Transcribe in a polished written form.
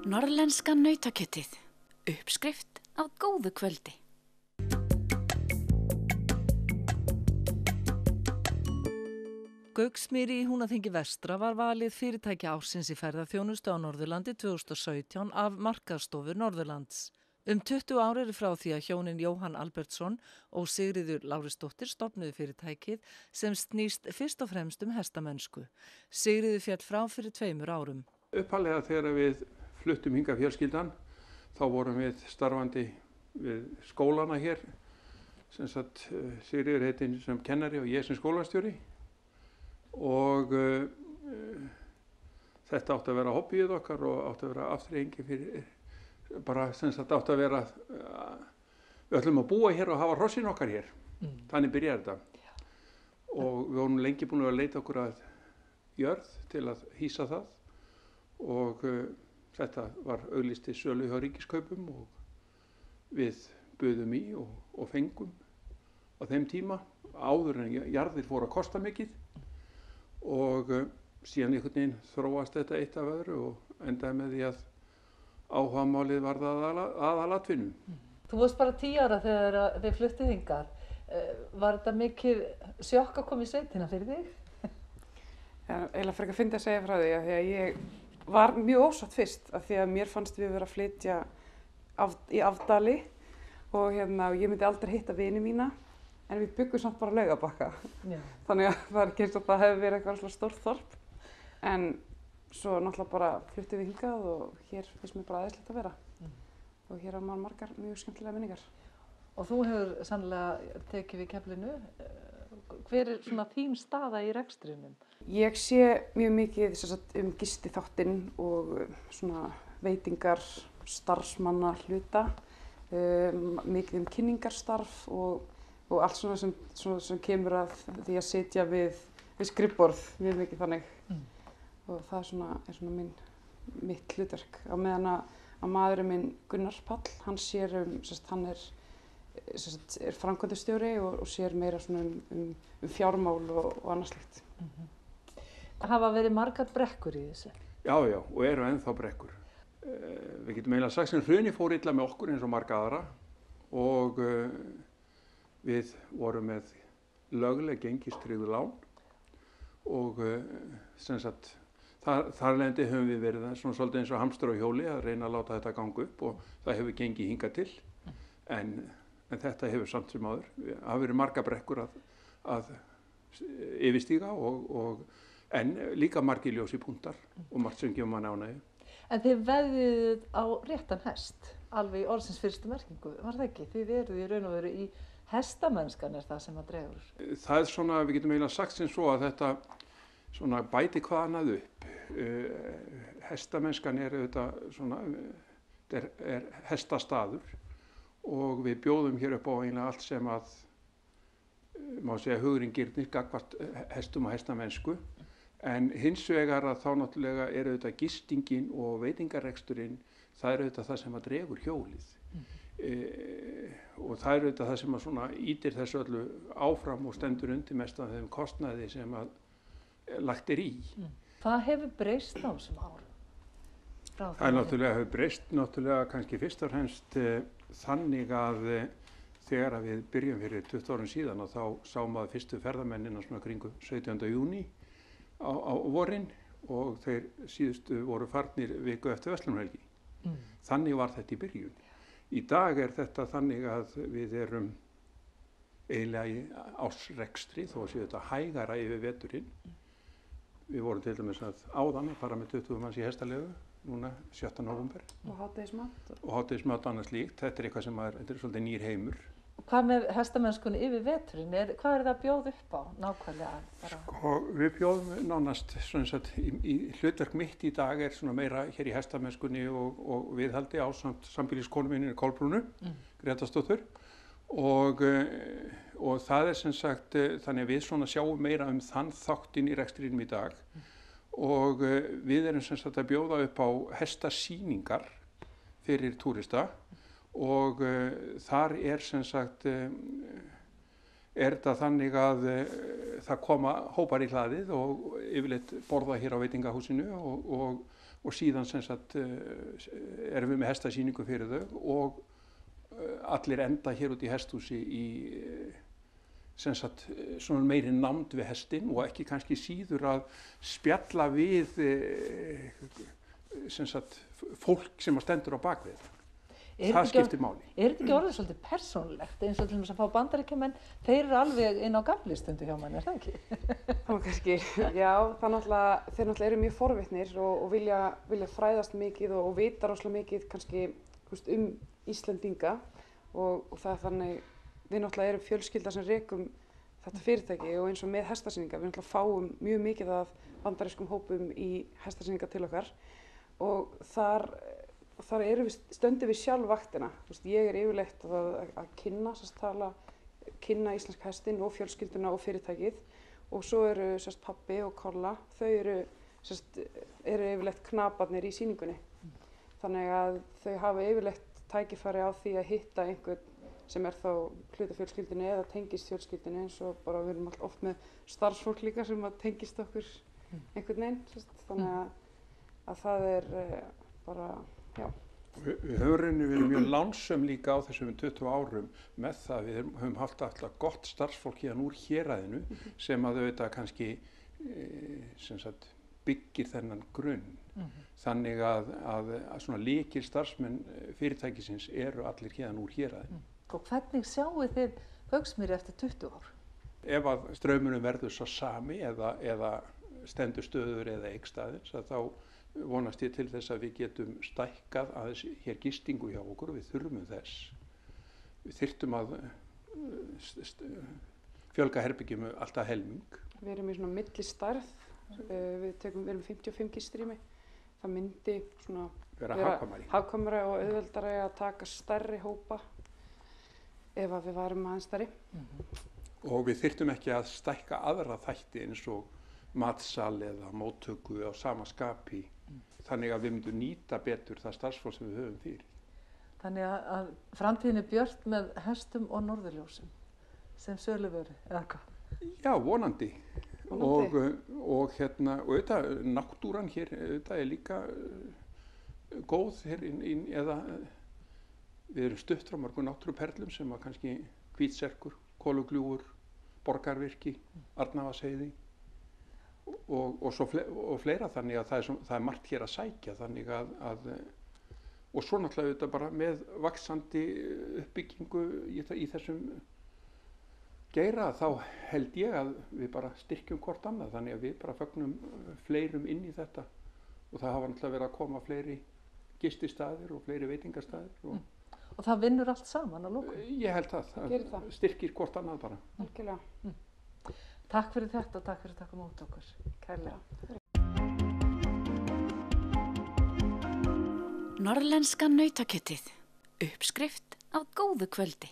Norðlenska nautakjötið. Uppskrift á góðu kvöldi. Gauksmýri í Húnaþingi vestra var valið fyrirtæki ársins í ferðaþjónustu á Norðurlandi 2017 af Markaðsstofu Norðurlands. 20 ár eru frá því að hjónin Jóhann Albertsson og Sigríður Lárisdóttir stofnuðu fyrirtækið sem snýst fyrst og fremst hestamennsku. Sigríður féll frá fyrir 2 árum. Upphaflega þegar við fluttum hingað fjölskyldan, þá vorum við starfandi við skólana hér. Sem sagt, Sigríður heitin sem kennari og ég sem skólastjóri. Og þetta átti að vera hobbyið okkar og átti að vera afþreyingi fyrir bara sem sagt átti að vera við ætlum að búa hér og hafa hrossin okkar hér. Þannig byrjaði þetta. Já. Og við vorum lengi búin að leita okkur að jörð til að hýsa það og þetta var auglýst til sölu hjá Ríkiskaupum og við buðum í og fengum á þeim tíma áður en jarðir fóru að kosta mikið og síðan einhvern veginn þróast þetta eitt af öðru og endaði með því að áhugamálið var það aðalatvinnu. Þú varst bara 10 ára þegar þið fluttuð hingað. Var þetta mikið sjokk að koma í sveitina fyrir þig? Eiginlega frekar fyndið að segja frá því að ég var mjög ósátt fyrst af því að mér fannst við vera að flytja í Afdali og ég myndi aldrei hitta vini mína en við byggum samt bara Laugarbakka. Þannig að það er ekki eins og það hefði verið eitthvað stórt þorp en svo náttúrulega bara fluttum við hingað og hér finnst mér bara aðeinslegt að vera. Og hér á maður margar mjög skemmtilega minningar. Og þú hefur sannlega tekið við keflinu. Hver er svona þín staða í rekstrinum? Ég sé mjög mikið gistiþáttinn og svona veitingar, starfsmanna hluta, mikið kynningarstarf og allt svona sem kemur að því að sitja við skrifborð mjög mikið þannig. Og það er svona mitt hlutverk. Á meðan að maðurinn minn Gunnar Páll, hann sér hann er framkvæmdastjóri og sér meira svona fjármál og annað slíkt. Hafa verið margar brekkur í þessu? Já, og eru ennþá brekkur. Við getum eiginlega sagt sem hrunið fór illa með okkur eins og marga aðra og við vorum með lögleg gengistryggð lán og sem sagt þar lendi höfum við verið svona svolítið eins og hamstur á hjóli að reyna að láta þetta ganga upp og það hefur gengið hingað til en þetta hefur samt sem áður. Það hafa verið marga brekkur að yfirstíga en líka margir ljósir punktar og margt sem gefur manni ánægju. En þið veðjuð á réttan hest, alveg í orðsins fyrstu merkingu, var það ekki? Þið eruð í raun og veru í hestamennskan er það sem að dregur. Það er svona, við getum eiginlega sagt sem svo að þetta svona bæti hvað annað upp. Hestamennskan er auðvitað svona, er hestastaður og við bjóðum hér upp á eiginlega allt sem að, má segja, hugurinn girnir gagnvart hestum og hestamennsku. En hins vegar að þá náttúrulega er auðvitað gistingin og veitingareksturinn, það er auðvitað það sem að dregur hjólið. Og það er auðvitað það sem að svona ýtir þessu öllu áfram og stendur undir mest af þeim kostnaði sem að lagt er í. Hvað hefur breyst á þessum árum? Það hefur breyst náttúrulega kannski fyrst og fremst þannig að þegar við byrjum fyrir 20 árum síðan og þá sáum við fyrstu ferðamennina svona kringu 17. júní á vorin og þeir síðustu voru farnir viku eftir verslunarhelgi. Þannig var þetta í byrjun. Í dag er þetta þannig að við erum eiginlega í ársrekstri þó að séu þetta hægara yfir veturinn. Við vorum til dæmis áðan að fara með 20 manns í hestalegu, núna 7. nóvember. Og hádegismat. Og hádegismat annars líkt. Þetta er eitthvað sem þetta er svolítið nýr heimur. Hvað með hestamennskunni yfir veturinn? Hvað er það að bjóða upp á nákvæmlega? Sko, við bjóðum nánast í hlutverk mitt í dag er svona meira hér í hestamennskunni og viðhaldi ásamt sambýliskonu minni Kolbrúnu, Grétarsdóttur. Og það er sem sagt þannig að við svona sjáum meira þann þáttinn í rekstrinum í dag og við erum sem sagt að bjóða upp á hestasýningar fyrir túrista og þar er sem sagt er þetta þannig að það koma hópar í hlaðið og yfirleitt borða hér á veitingahúsinu og síðan sem sagt erum við með hestasýningu fyrir þau og allir enda hér út í hesthúsi í sem sagt svona meiri nánd við hestin og ekki kannski síður að spjalla við sem sagt fólk sem stendur á bakvið. Það skiptir máli. Er þetta ekki orðið svolítið persónulegt eins og til þess að fá Bandaríkjamenn, þeir eru alveg inn á gaflistundu hjá manni, er það ekki? Það kannski, já, þeir náttúrulega eru mjög forvitnir og vilja fræðast mikið og vita rosalega mikið kannski Íslendinga og það er þannig, við náttúrulega erum fjölskylda sem rekum þetta fyrirtæki og eins og með hestasýningar, við náttúrulega fáum mjög mikið af bandarískum hópum í hestasýningar til okkar og þar stöndum við sjálf vaktina. Ég er yfirleitt að kynna íslenska hestinn og fjölskylduna og fyrirtækið og svo eru pabbi og Kolla, þau eru yfirleitt knaparnir í sýningunni. Þannig að þau hafa yfirleitt tækifæri á því að hitta einhvern sem er þá hluta fjölskyldunni eða tengist fjölskyldunni eins og bara við erum oft með starfsfólk líka sem tengist okkur einhvern veginn. Þannig að það er bara, já. Við höfum verið mjög lánsöm líka á þessum 20 árum með það við höfum haft alltaf gott starfsfólk hérna úr héraðinu sem að auðvitað kannski sem sagt byggir þennan grunn. Þannig að svona lykil starfsmenn fyrirtækisins eru allir hérna úr héraðinu. Og hvernig sjáu þið Gauksmýri eftir 20 ár? Ef að straumurinn verður svo sami eða stendur stöður eða eykst aðeins að þá vonast ég til þess að við getum stækkað aðeins hér gistingu hjá okkur og við þurfum þess. Við þyrftum að fjölga herbergjum alltaf helming. Við erum í svona millistærð, við erum 55 gistrými. Það myndi svona vera hagkvæmari og auðveldari að taka stærri hópa ef að við varum aðeins stærri. Og við þyrftum ekki að stækka aðra þætti eins og matsal eða móttöku á sama skapi. Þannig að við myndum nýta betur það starfsfólk sem við höfum fyrir. Þannig að framtíðin er björt með hestum og norðurljósum sem söluvöru, eða hvað? Já, vonandi. Og auðvitað náttúran hér auðvitað er líka góð hér eða við erum stutt frá mörgum náttúruperlum sem að kannski Hvítserkur, Kolugljúfur, Borgarvirki, Arnarvatnsheiði og fleira þannig að það er margt hér að sækja þannig að og svo náttúrulega auðvitað bara með vaxandi uppbyggingu í þessum geira þá held ég að við bara styrkjum hvort annað þannig að við bara fögnum fleirum inn í þetta og það hafa náttúrulega verið að koma fleiri gististaðir og fleiri veitingastaðir og það vinnur allt saman að lokum? Ég held það styrkir hvort annað bara. Algjörlega. Takk fyrir þetta og takk fyrir að taka mót okkur. Kærlega. Norðlenska nautakjötið. Uppskrift á góðu kvöldi.